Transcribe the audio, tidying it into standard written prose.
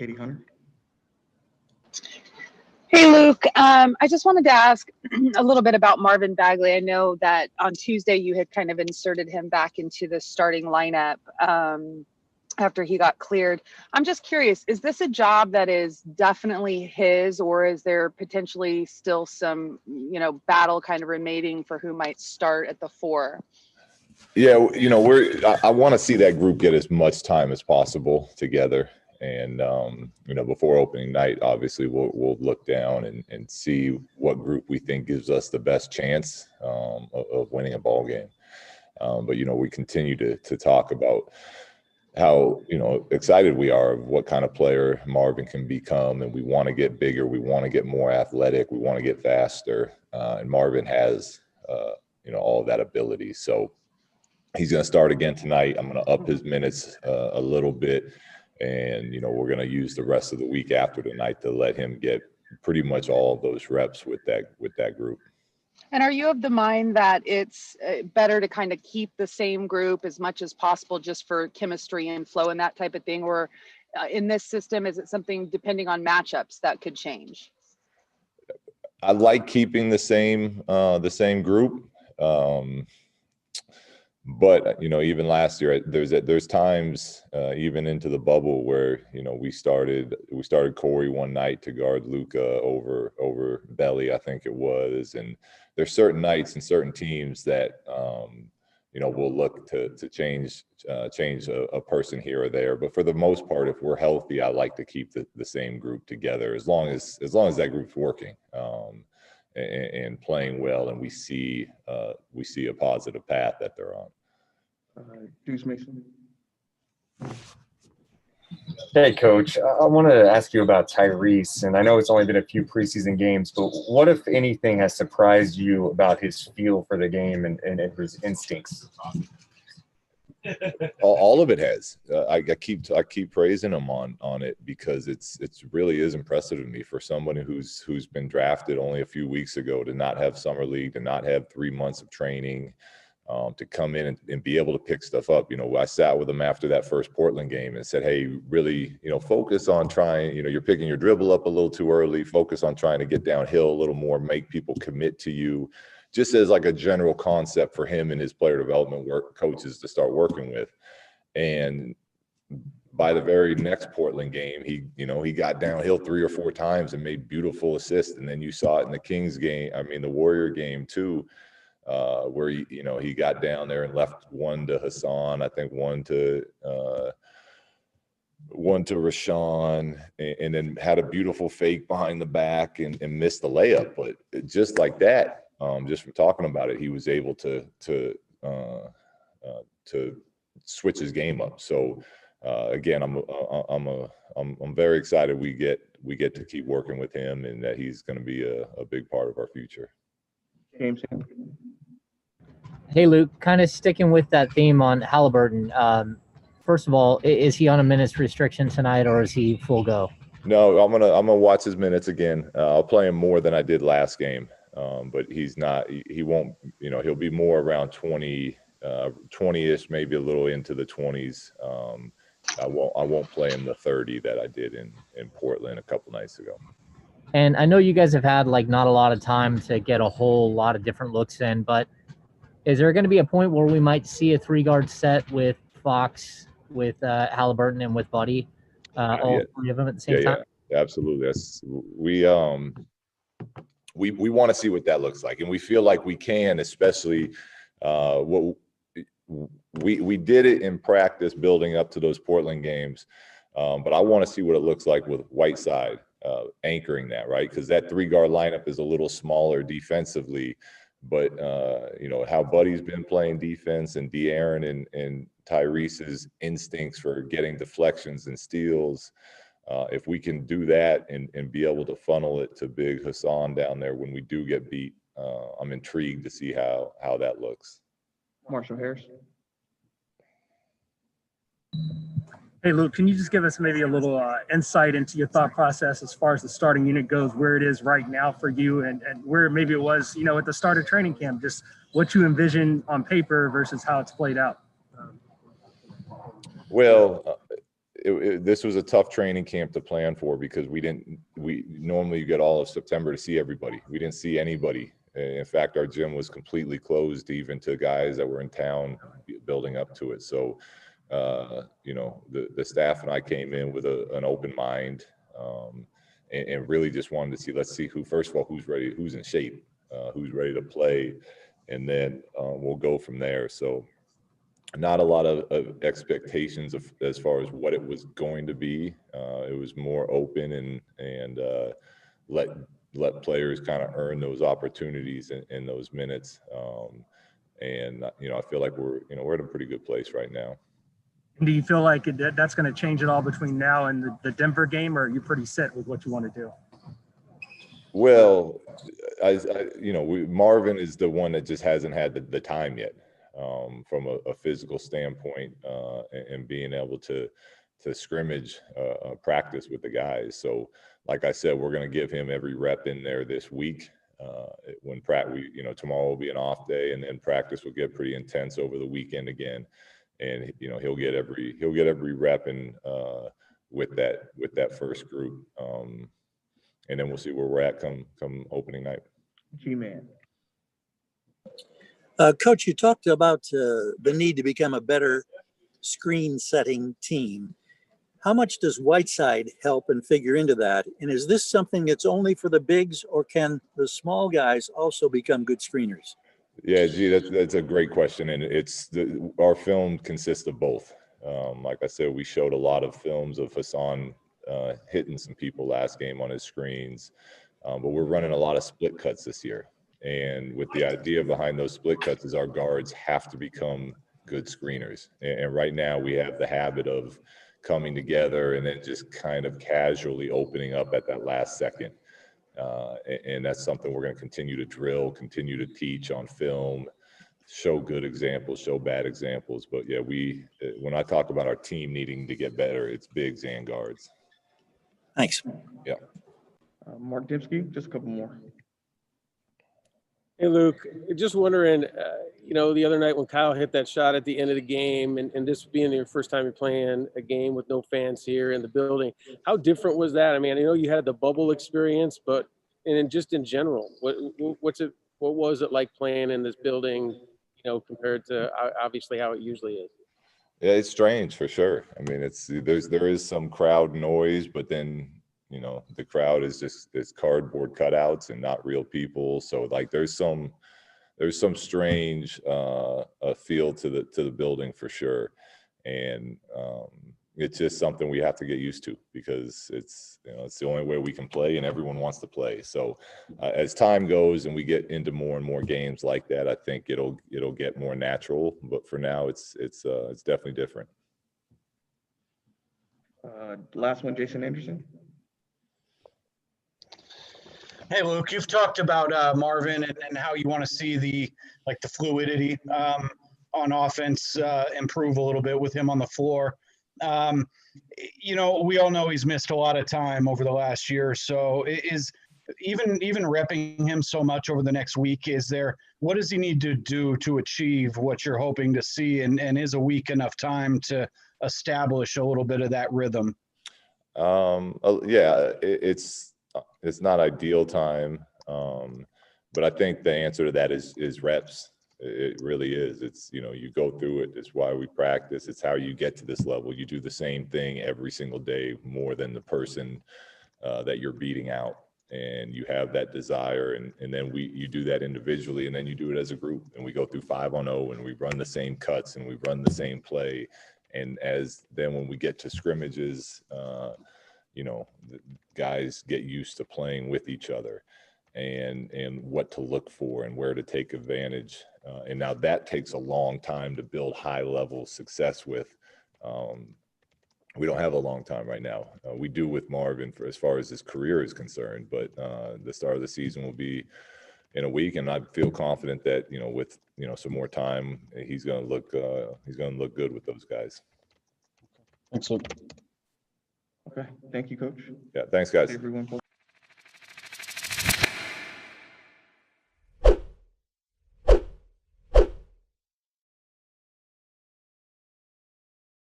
Katie Hunter. Hey, Luke. I just wanted to ask a little bit about Marvin Bagley. I know that on Tuesday you had kind of inserted him back into the starting lineup after he got cleared. I'm just curious, is this a job that is definitely his, or is there potentially still some, battle kind of remaining for who might start at the 4? Yeah, I want to see that group get as much time as possible together. And, before opening night, obviously, we'll look down and see what group we think gives us the best chance of winning a ball game. But, we continue to talk about how, excited we are of what kind of player Marvin can become. And we want to get bigger. We want to get more athletic. We want to get faster. And Marvin has, all of that ability. So he's going to start again tonight. I'm going to up his minutes a little bit. And, we're going to use the rest of the week after tonight to let him get pretty much all of those reps with that group. And are you of the mind that it's better to kind of keep the same group as much as possible just for chemistry and flow and that type of thing? Or in this system, is it something depending on matchups that could change? I like keeping the same group. But, even last year, there's times even into the bubble where, we started Corey one night to guard Luka over Belly, I think it was. And there's certain nights and certain teams that, we'll look to change a person here or there. But for the most part, if we're healthy, I like to keep the same group together as long as that group's working and playing well, and we see a positive path that they're on. Deuce Mason. Hey, Coach. I want to ask you about Tyrese, and I know it's only been a few preseason games, but what, if anything, has surprised you about his feel for the game and his instincts? All of it has. I keep praising him on it because it's really is impressive to me for somebody who's been drafted only a few weeks ago to not have summer league, to not have 3 months of training, to come in and be able to pick stuff up. I sat with him after that first Portland game and said, hey, really, focus on trying, you're picking your dribble up a little too early, focus on trying to get downhill a little more, make people commit to you, just as like a general concept for him and his player development coaches to start working with. And by the very next Portland game, he got downhill 3 or 4 times and made beautiful assists. And then you saw it in the Kings game, the Warrior game too, where he got down there and left one to Hassan, I think one to Rashawn, and then had a beautiful fake behind the back and missed the layup. But just like that, just from talking about it, he was able to switch his game up. So again, I'm very excited we get to keep working with him, and that he's going to be a big part of our future. James. Hey, Luke, kind of sticking with that theme on Halliburton. First of all, is he on a minutes restriction tonight, or is he full go? No, I'm gonna watch his minutes again. I'll play him more than I did last game, but he's not. He won't. He'll be more around 20-ish, maybe a little into the 20s. I won't play him the 30 that I did in Portland a couple nights ago. And I know you guys have had not a lot of time to get a whole lot of different looks in, but is there going to be a point where we might see a 3-guard set with Fox, with Halliburton, and with Buddy, all 3 of them at the same time? Yeah, absolutely. We want to see what that looks like, and we feel like we can, especially what we did it in practice building up to those Portland games, but I want to see what it looks like with Whiteside anchoring that, right? Because that 3-guard lineup is a little smaller defensively. But, how Buddy's been playing defense, and De'Aaron and Tyrese's instincts for getting deflections and steals, if we can do that and be able to funnel it to big Hassan down there when we do get beat, I'm intrigued to see how that looks. Marshall Harris. Hey, Luke, can you just give us maybe a little insight into your thought process as far as the starting unit goes, where it is right now for you, and where maybe it was, at the start of training camp, just what you envision on paper versus how it's played out? Well, this was a tough training camp to plan for because we normally you get all of September to see everybody. We didn't see anybody. In fact, our gym was completely closed even to guys that were in town building up to it. So, you know, the staff and I came in with an open mind, and really just wanted to see, let's see first of all, who's ready, who's in shape, who's ready to play. And then we'll go from there. So not a lot of expectations as far as what it was going to be. It was more open and let players kind of earn those opportunities in those minutes. And you know, I feel like we're at a pretty good place right now. Do you feel like that's going to change it all between now and the Denver game, or are you pretty set with what you want to do? Well, Marvin is the one that just hasn't had the time yet, from a physical standpoint, and being able to scrimmage, practice with the guys. So, like I said, we're going to give him every rep in there this week. When tomorrow will be an off day, and then practice will get pretty intense over the weekend again. And he'll get every rep in with that first group. And then we'll see where we're at come opening night. G-Man. Coach, you talked about the need to become a better screen setting team. How much does Whiteside help and figure into that? And is this something that's only for the bigs, or can the small guys also become good screeners? Yeah, gee, that's a great question. And our film consists of both. Like I said, we showed a lot of films of Hassan hitting some people last game on his screens, but we're running a lot of split cuts this year. And with the idea behind those split cuts is our guards have to become good screeners. And right now we have the habit of coming together and then just kind of casually opening up at that last second. And that's something we're going to continue to drill, continue to teach on film, show good examples, show bad examples. But yeah, when I talk about our team needing to get better, it's bigs and guards. Thanks. Yeah. Mark Dipsky, just a couple more. Hey, Luke, just wondering, the other night when Kyle hit that shot at the end of the game, and this being your first time you're playing a game with no fans here in the building, how different was that? I mean, I know you had the bubble experience, but just in general, what was it like playing in this building, compared to obviously how it usually is? Yeah, it's strange for sure. I mean, there is some crowd noise, but then the crowd is just it's cardboard cutouts and not real people. So like there's some strange feel to the building for sure. And it's just something we have to get used to because it's the only way we can play and everyone wants to play. So as time goes and we get into more and more games like that, I think it'll get more natural. But for now, it's definitely different. Last one, Jason Anderson. Hey, Luke, you've talked about Marvin and how you want to see the fluidity on offense improve a little bit with him on the floor. We all know he's missed a lot of time over the last year. So is even repping him so much over the next week, what does he need to do to achieve what you're hoping to see? And is a week enough time to establish a little bit of that rhythm? Yeah, it's not ideal time, but I think the answer to that is reps. It really is. It's you go through it. It's why we practice. It's how you get to this level. You do the same thing every single day more than the person that you're beating out, and you have that desire, and then you do that individually, and then you do it as a group, and we go through 5-on-0 and we run the same cuts and we run the same play, and then when we get to scrimmages, the guys get used to playing with each other and what to look for and where to take advantage. And now that takes a long time to build high level success with. We don't have a long time right now. We do with Marvin for as far as his career is concerned, but the start of the season will be in a week, and I feel confident that with some more time, he's going to look good with those guys. Thanks, Luke. Okay, thank you, Coach. Yeah, thanks, guys. Everyone.